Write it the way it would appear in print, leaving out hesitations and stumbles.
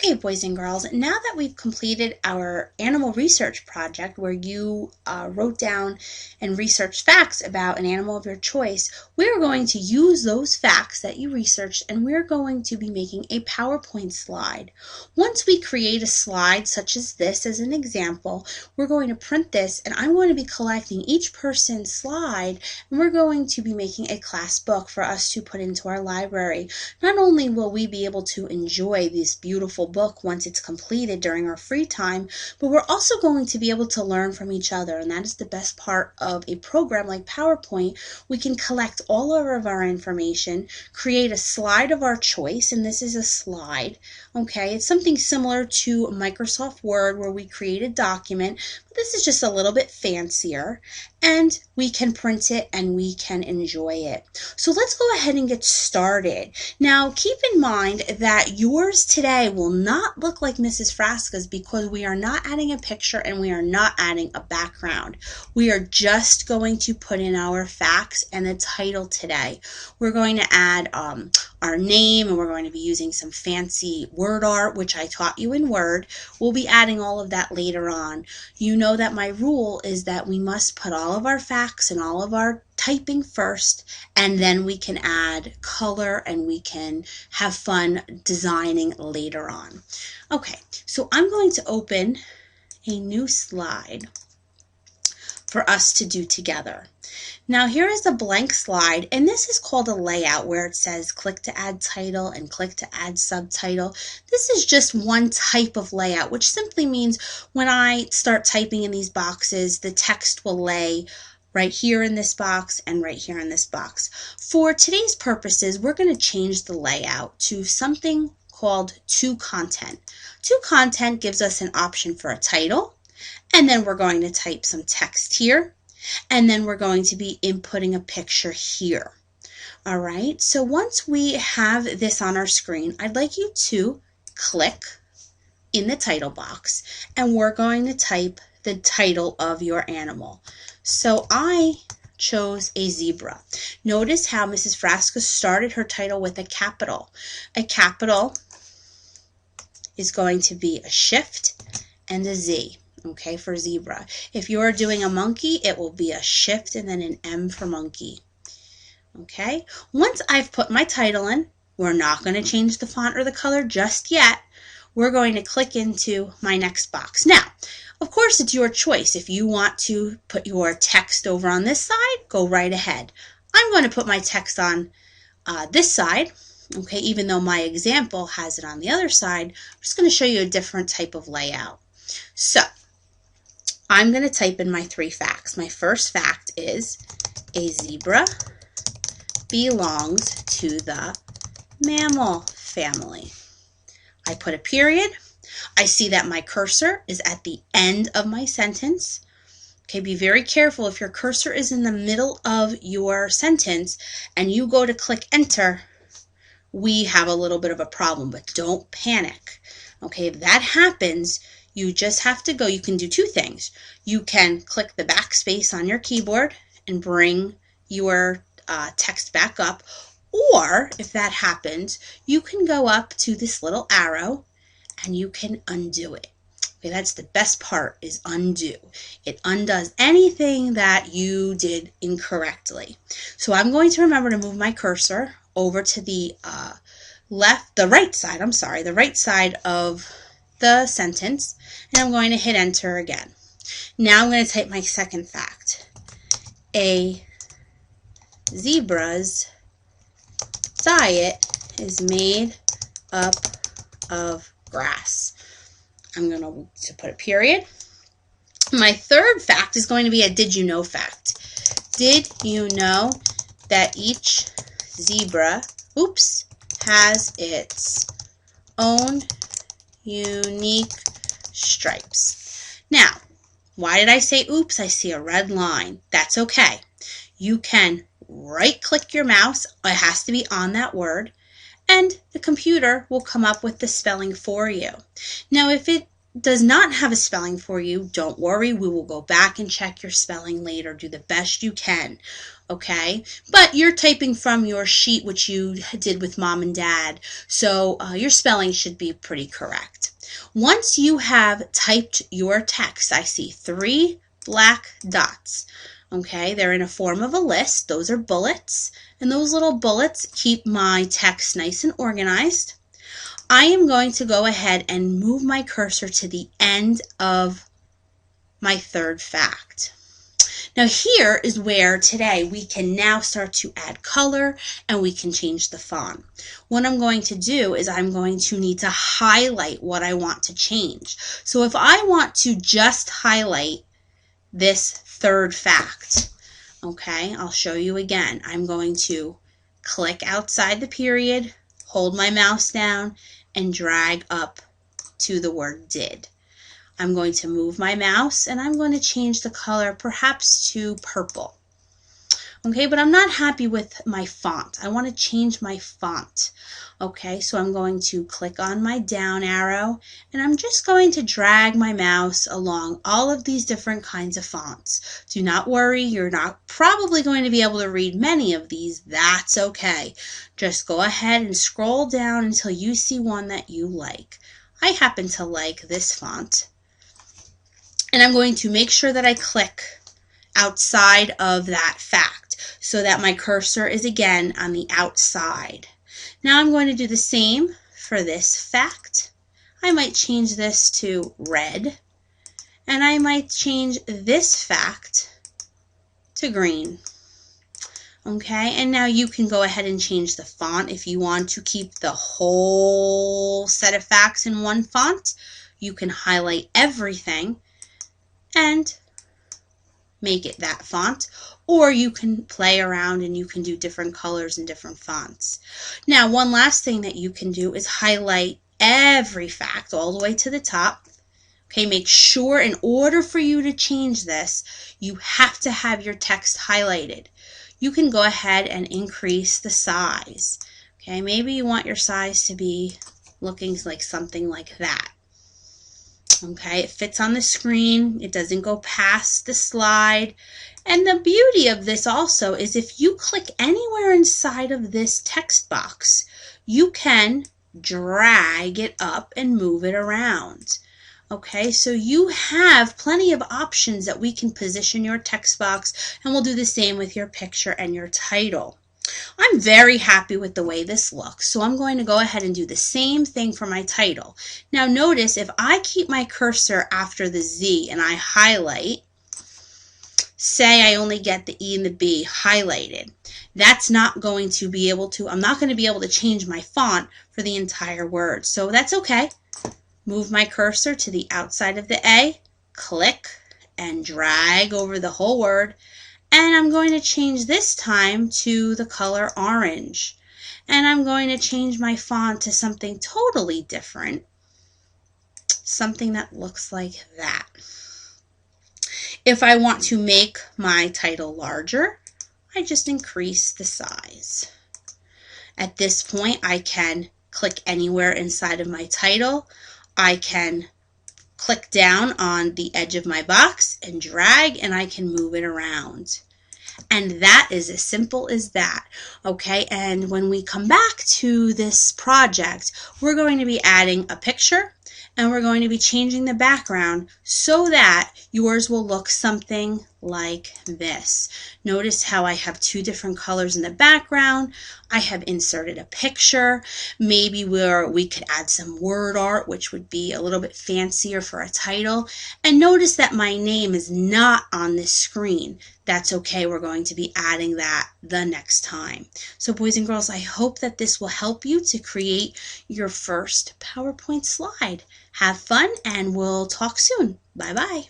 Okay, boys and girls, now that we've completed our animal research project where you wrote down and researched facts about an animal of your choice, we're going to use those facts that you researched and we're going to be making a PowerPoint slide. Once we create a slide such as this as an example, we're going to print this and I'm going to be collecting each person's slide and we're going to be making a class book for us to put into our library. Not only will we be able to enjoy this beautiful book once it's completed during our free time, but we're also going to be able to learn from each other, and that is the best part of a program like PowerPoint. We can collect all of our information, create a slide of our choice, and this is a slide. Okay, it's something similar to Microsoft Word where we create a document, but this is just a little bit fancier, and we can print it and we can enjoy it. So let's go ahead and get started. Now keep in mind that yours today will not look like Mrs. Frasca's because we are not adding a picture and we are not adding a background. We are just going to put in our facts and the title today. We're going to add our name, and we're going to be using some fancy word art, which I taught you in Word. We'll be adding all of that later on. You know that my rule is that we must put all of our facts and all of our typing first, and then we can add color and we can have fun designing later on. Okay, so I'm going to open a new slide for us to do together. Now here is a blank slide, and this is called a layout where it says click to add title and click to add subtitle. This is just one type of layout, which simply means when I start typing in these boxes, the text will lay right here in this box and right here in this box. For today's purposes, we're going to change the layout to something called to content. To content gives us an option for a title, and then we're going to type some text here. And then we're going to be inputting a picture here. All right, so once we have this on our screen, I'd like you to click in the title box and we're going to type the title of your animal. So I chose a zebra. Notice how Mrs. Frasca started her title with a capital. A capital is going to be a shift and a Z. Okay, for zebra. If you are doing a monkey, it will be a shift and then an M for monkey. Okay, once I've put my title in, we're not going to change the font or the color just yet. We're going to click into my next box. Now, of course, it's your choice. If you want to put your text over on this side, go right ahead. I'm going to put my text on this side. Okay, even though my example has it on the other side, I'm just going to show you a different type of layout. So, I'm going to type in my 3 facts. My first fact is a zebra belongs to the mammal family. I put a period. I see that my cursor is at the end of my sentence. Okay, be very careful if your cursor is in the middle of your sentence and you go to click enter, we have a little bit of a problem, but don't panic. Okay, if that happens, you just have to go. You can do 2 things. You can click the backspace on your keyboard and bring your text back up. Or if that happens, you can go up to this little arrow and you can undo it. Okay, that's the best part, is undo. It undoes anything that you did incorrectly. So I'm going to remember to move my cursor over to the right side of the sentence, and I'm going to hit enter again. Now I'm going to type my second fact. A zebra's diet is made up of grass. I'm going to put a period. My third fact is going to be a did you know fact. Did you know that each zebra, has its own unique stripes? Now, why did I say oops? I see a red line. That's okay. You can right-click your mouse. It has to be on that word, and the computer will come up with the spelling for you. Now, if it does not have a spelling for you, don't worry. We will go back and check your spelling later. Do the best you can, okay? But you're typing from your sheet, which you did with mom and dad, so your spelling should be pretty correct. Once you have typed your text, I see 3 black dots. Okay, they're in a form of a list. Those are bullets, and those little bullets keep my text nice and organized. I am going to go ahead and move my cursor to the end of my third fact. Now here is where today we can now start to add color and we can change the font. What I'm going to do is I'm going to need to highlight what I want to change. So if I want to just highlight this third fact, okay, I'll show you again. I'm going to click outside the period, hold my mouse down, and drag up to the word did. I'm going to move my mouse and I'm going to change the color perhaps to purple. Okay, but I'm not happy with my font. I want to change my font. Okay, so I'm going to click on my down arrow and I'm just going to drag my mouse along all of these different kinds of fonts. Do not worry, you're not probably going to be able to read many of these. That's okay. Just go ahead and scroll down until you see one that you like. I happen to like this font. And I'm going to make sure that I click outside of that fact so that my cursor is again on the outside. Now I'm going to do the same for this fact. I might change this to red, and I might change this fact to green. Okay, and now you can go ahead and change the font if you want to keep the whole set of facts in one font. You can highlight everything and make it that font, or you can play around and you can do different colors and different fonts. Now, one last thing that you can do is highlight every fact all the way to the top. Okay, make sure in order for you to change this, you have to have your text highlighted. You can go ahead and increase the size. Okay, maybe you want your size to be looking like something like that. Okay, it fits on the screen. It doesn't go past the slide. And the beauty of this also is if you click anywhere inside of this text box, you can drag it up and move it around. Okay, so you have plenty of options that we can position your text box, and we'll do the same with your picture and your title. I'm very happy with the way this looks, so I'm going to go ahead and do the same thing for my title. Now notice if I keep my cursor after the Z and I highlight, say I only get the E and the B highlighted, that's not going to be able to, I'm not going to be able to change my font for the entire word, so that's okay. Move my cursor to the outside of the A, click, and drag over the whole word. And I'm going to change this time to the color orange. And I'm going to change my font to something totally different. Something that looks like that. If I want to make my title larger, I just increase the size. At this point, I can click anywhere inside of my title. I can click down on the edge of my box and drag, and I can move it around. And that is as simple as that. Okay, and when we come back to this project, we're going to be adding a picture and we're going to be changing the background so that yours will look something like this. Notice how I have two different colors in the background. I have inserted a picture, maybe where we could add some word art, which would be a little bit fancier for a title. And notice that my name is not on this screen. That's okay, we're going to be adding that the next time. So boys and girls, I hope that this will help you to create your first PowerPoint slide. Have fun, and we'll talk soon. Bye-bye.